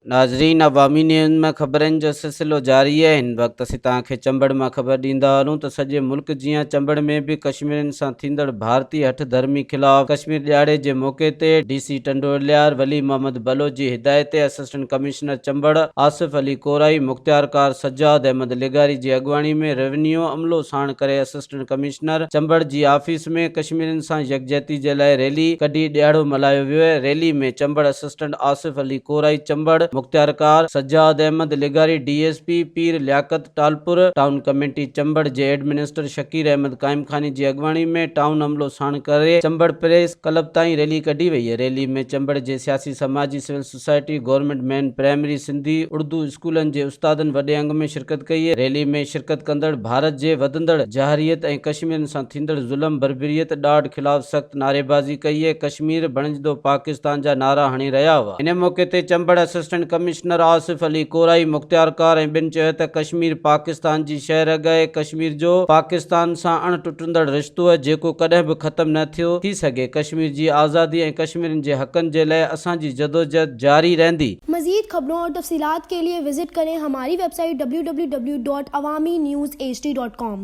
नाज़रीन, अवामी न्यूज़ में ख़बरनि जो सिलसिलो जारी है। हिन वक़्तु असीं तव्हांखे चंबड़ मां ख़बर ॾींदा हलूं त सॼे मुल्क जीअं चंबड़ में बि कश्मीरियुनि सां थींदड़ भारतीय हठ धर्मी ख़िलाफ़ कश्मीर ॾियारे जे मौक़े ते DC टंडोलियार वली मोहम्मद बलोच जी हिदायत ते असिस्टेंट कमिश्नर चंबड़ आसिफ अली कोराई मुख्तियारकार सज्जाद अहमद लिगारी जी अॻुवाणी में रेवेन्यू अमलो साण करे असिस्टेंट कमिश्नर चंबड़ जी ऑफिस में कश्मीरियुनि सां यकजहती जे लाइ रैली कढी ॾियारो मल्हायो वियो आहे। रैली में चंबड़ असिस्टेंट आसिफ अली कोराई चंबड़ मुख्तियारकार सज्जाद अहमद लिगारी DSP Pir Liaquat Talpur town committee Chambar जे एडमिनिस्टर शकीर अहमद काइमखानी जी अॻुवाणी में टाउन अमलो साण करे चंबड़ प्रेस क्लब ताईं रैली कढी वई है। रैली में चंबड़ जे सियासी समाजी civil society government main primary Sindhi Urdu स्कूलनि जे उस्तादनि वॾे अंग में शिरकत कई है। रैली में शिरकत कंदड़ भारत जे वधंदड़ जहारियत ऐं कश्मीरियुनि सां थींदड़ ज़ुल्म बर्बरियत ॾाढ ख़िलाफ़ सख़्त नारेबाज़ी कई है। कश्मीर बणिजंदो पाकिस्तान जा नारा हणी रहिया हुआ। इन मौके ते चंबड़ असिस्टेंट कमिश्नर आसिफ अली कोराई मुख्तियारकार ऐं ॿिनि चयो त कश्मीर पाकिस्तान जी शइ रग आहे। कश्मीर जो पाकिस्तान सां अण टुटंदड़ रिश्तो आहे जेको कॾहिं बि ख़त्म न थियो थी सघे। कश्मीर जी आज़ादी ऐं कश्मीरियुनि जे हक़नि जे लाइ असांजी जदोजहद जारी रहंदी। मज़ीद खबरों और तफसीलात के लिए विजिट करें हमारी वेबसाइट www.awamiNewsHD.com।